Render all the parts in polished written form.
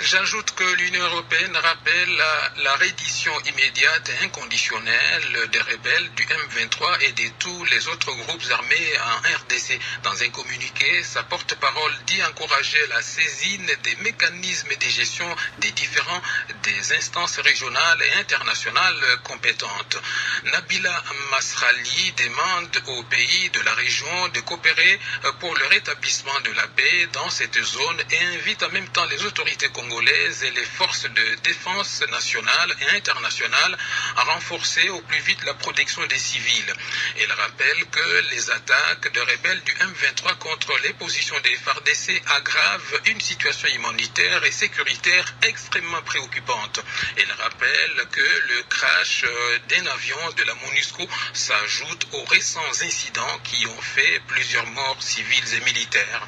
J'ajoute que l'Union européenne rappelle la reddition immédiate et inconditionnelle des rebelles du M23 et de tous les autres groupes armés en RDC. Dans un communiqué, sa porte-parole dit encourager la saisine des mécanismes de gestion des instances régionales et internationales compétentes. Nabila Masrali demande aux pays de la région de coopérer pour le rétablissement de la paix dans cette zone et invite en même temps les autorités congolaises et les forces de défense nationales et internationales à renforcer au plus vite la protection des civils. Elle rappelle que les attaques de rebelles du M23 contre les positions des FARDC aggravent une situation humanitaire et sécuritaire extrêmement préoccupante. Elle rappelle que le crash d'un avion de la MONUSCO s'ajoute aux récents incidents qui ont fait plusieurs morts civiles et militaires.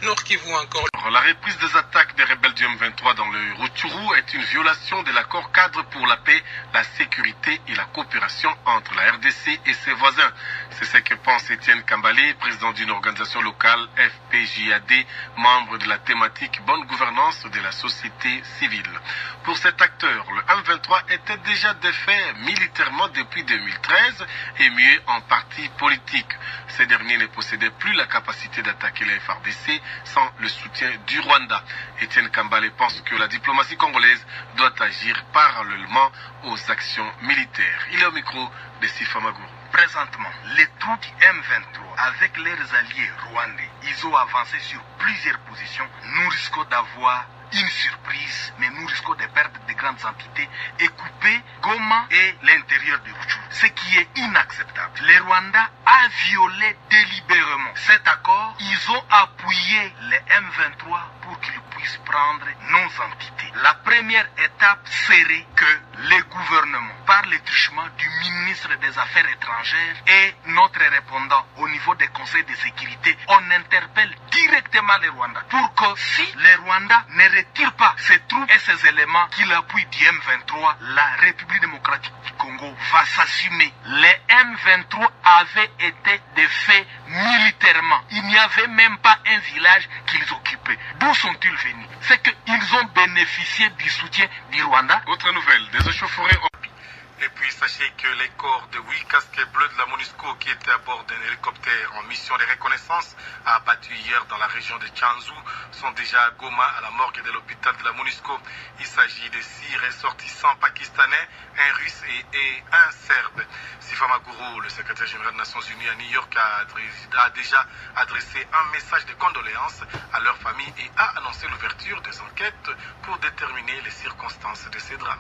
Nord Kivu encore. La reprise des attaques des rebelles du M23 dans le Rutshuru est une violation de l'accord cadre pour la paix, la sécurité et la coopération entre la RDC et ses voisins. C'est ce que pense Étienne Kambale, président d'une organisation locale FPJAD, membre de la thématique bonne gouvernance de la société civile. Pour cet acteur, le M23 était déjà défait militairement depuis 2013 et mieux en parti politique. Ces derniers ne possédaient plus la capacité d'attaquer les FARDC sans le soutien du Rwanda. Étienne Kambale pense que la diplomatie congolaise doit agir parallèlement aux actions militaires. Il est au micro de Sifa Maguru. Présentement, les troupes du M23 avec leurs alliés rwandais, ils ont avancé sur plusieurs positions. Nous risquons d'avoir une surprise, mais nous risquons de perdre de grandes entités et couper Goma et l'intérieur du Rutshuru, ce qui est inacceptable. Le Rwanda a violé délibérément cet accord. Ils ont appuyé les M23 pour qu'ils puissent prendre nos entités. La première étape serait que le gouvernement, par le truchement du ministre des Affaires étrangères et notre répondant au niveau des conseils de sécurité, on interpelle directement le Rwanda pour que si le Rwanda ne retire pas ses troupes et ses éléments qu'il appuie du M23, la République démocratique du Congo va s'assumer. Les M23 avaient été défaits militairement. Il n'y avait même pas un village qu'ils occupaient. D'où sont-ils venus? C'est qu'ils ont bénéficié du soutien du Rwanda. Autre nouvelle, des échauffourées. Et puis sachez que les corps de 8 casquets bleus de la MONUSCO qui étaient à bord d'un hélicoptère en mission de reconnaissance abattu hier dans la région de Tchanzu sont déjà à Goma à la morgue de l'hôpital de la MONUSCO. Il s'agit de 6 ressortissants pakistanais, un russe et un serbe. Sifa Maguru, le secrétaire général des Nations Unies à New York, a déjà adressé un message de condoléances à leur famille et a annoncé l'ouverture des enquêtes pour déterminer les circonstances de ces drames.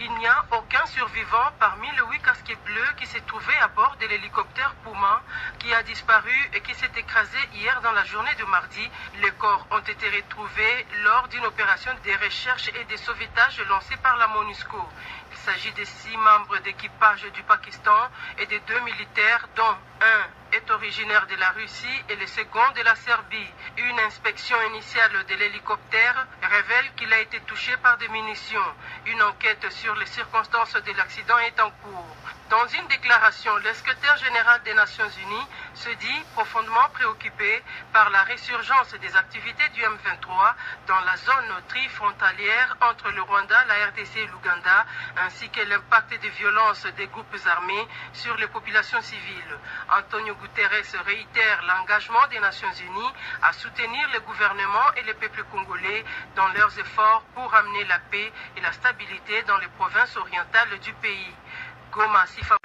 Il n'y a aucun survivant parmi les 8 casquets bleus qui s'est trouvé à bord de l'hélicoptère Puma qui a disparu et qui s'est écrasé hier dans la journée de mardi. Les corps ont été retrouvés lors d'une opération de recherche et de sauvetage lancée par la MONUSCO. Il s'agit de 6 membres d'équipage du Pakistan et de 2 militaires dont un est originaire de la Russie et le second de la Serbie. Une inspection initiale de l'hélicoptère révèle qu'il a été touché par des munitions. Une enquête sur les circonstances de l'accident est en cours. Dans une déclaration, le secrétaire général des Nations Unies se dit profondément préoccupé par la résurgence des activités du M23 dans la zone trifrontalière entre le Rwanda, la RDC et l'Ouganda, ainsi que l'impact des violences des groupes armés sur les populations civiles. Antonio Guterres réitère l'engagement des Nations Unies à soutenir le gouvernement et le peuple congolais dans leurs efforts pour amener la paix et la stabilité dans les provinces orientales du pays. Goma, Sifa.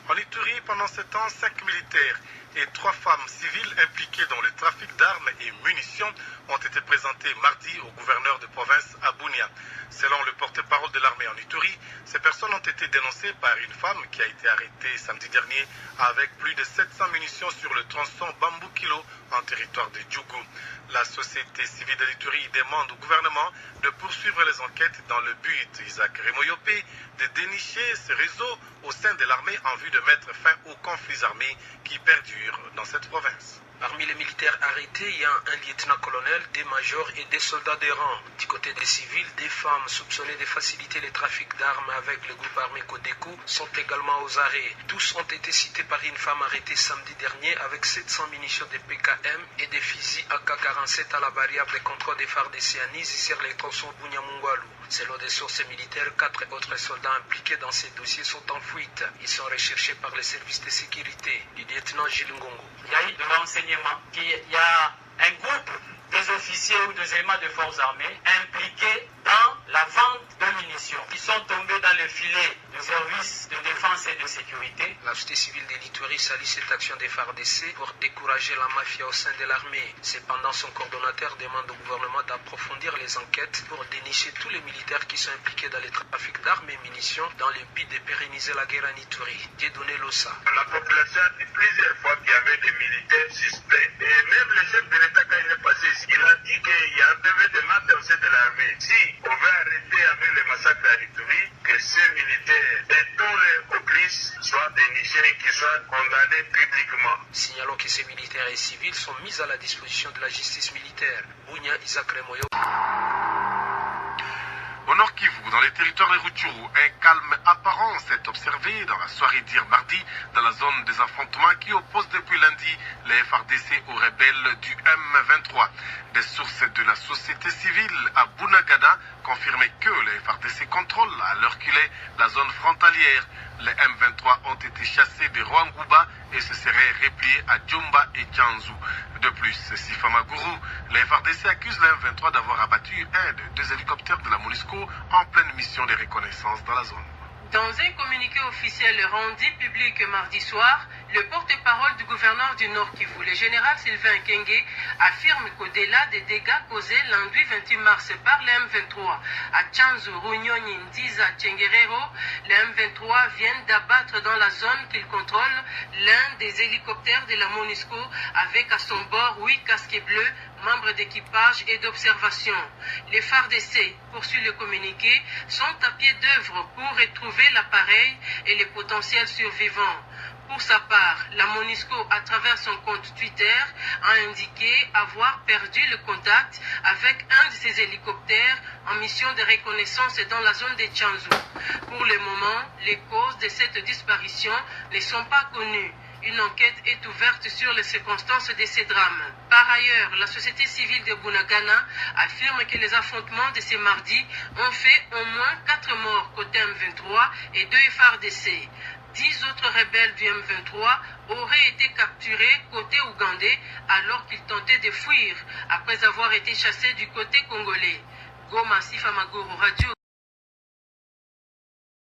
En Ituri, pendant ce temps, 5 militaires et 3 femmes civiles impliquées dans le trafic d'armes et munitions ont été présentés mardi au gouverneur de province à Bunia. Selon le porte-parole de l'armée en Ituri, ces personnes ont été dénoncées par une femme qui a été arrêtée samedi dernier avec plus de 700 munitions sur le tronçon Bambou-Kilo en territoire de Djougou. La société civile de l'Ituri demande au gouvernement de poursuivre les enquêtes dans le but, Isaac Remoyopé, de dénicher ce réseau au sein de l'armée en vue de mettre fin aux conflits armés qui perdurent dans cette province. Parmi les militaires arrêtés, il y a un lieutenant-colonel, des majors et des soldats de rang. Du côté des civils, des femmes soupçonnées de faciliter les trafics d'armes avec le groupe armé Codeco sont également aux arrêts. Tous ont été cités par une femme arrêtée samedi dernier avec 700 munitions de PKM et des fusils AK-47 à la barrière de contrôle des FARDC à Nizi sur les tronçons Bunyamungwalu. Selon des sources militaires, 4 autres soldats impliqués dans ces dossiers sont en fuite. Ils sont recherchés par les services de sécurité du lieutenant Gilles Ngongo. Il y a eu de renseignements qu'il y a un groupe des officiers ou des éléments de forces armées impliqués dans la vente de munitions. Ils sont tombés dans le filet du service de défense et de sécurité. La société civile de l'Itourie salue cette action des FARDC pour décourager la mafia au sein de l'armée. Cependant, son coordonnateur demande au gouvernement d'approfondir les enquêtes pour dénicher tous les militaires qui sont impliqués dans les trafics d'armes et munitions dans le but de pérenniser la guerre en Itourie. Dieudonné Lossa. La population a dit plusieurs fois qu'il y avait des militaires suspects. Et même le chef de l'État, quand il est passé ici, il a dit qu'il y a un PV de maths au sein de l'armée. Si on veut arrêter avec les massacres à Itourie, que ces militaires et tous les complices soient dénichés et qu'ils soient condamnés publiquement. Signalons que ces militaires et civils sont mis à la disposition de la justice militaire. Bounia Isaac Remoyo. Au Nord Kivu, dans les territoires de Rutshuru, un calme apparent s'est observé dans la soirée d'hier mardi dans la zone des affrontements qui oppose depuis lundi les FARDC aux rebelles du M23. Des sources de la société civile à Bunagana confirmaient que les FARDC contrôlent à l'heure qu'il est la zone frontalière. Les M23 ont été chassés de Rwanguba et se seraient repliés à Djomba et Tchanzu. De plus, Sifamagourou, les FARDC accusent les M23 d'avoir abattu un des 2 hélicoptères de la MONUSCO en pleine mission de reconnaissance dans la zone. Dans un communiqué officiel rendu public mardi soir, le porte-parole du gouverneur du Nord Kivu, le général Sylvain Kenge, affirme qu'au-delà des dégâts causés lundi 28 mars par les M23 à Tchanzu, Runyonyi, Ndiza, Tchengerero, les M23 viennent d'abattre dans la zone qu'ils contrôlent l'un des hélicoptères de la MONUSCO avec à son bord 8 casques bleus, membres d'équipage et d'observation. Les FARDC, poursuit le communiqué, sont à pied d'œuvre pour retrouver l'appareil et les potentiels survivants. Pour sa part, la MONUSCO, à travers son compte Twitter, a indiqué avoir perdu le contact avec un de ses hélicoptères en mission de reconnaissance dans la zone de Tchanzu. Pour le moment, les causes de cette disparition ne sont pas connues. Une enquête est ouverte sur les circonstances de ces drames. Par ailleurs, la société civile de Bunagana affirme que les affrontements de ce mardi ont fait au moins 4 morts côté M23 et 2 FARDC. 10 autres rebelles du M23 auraient été capturés côté ougandais alors qu'ils tentaient de fuir après avoir été chassés du côté congolais. Goma Sifamagourou Radio.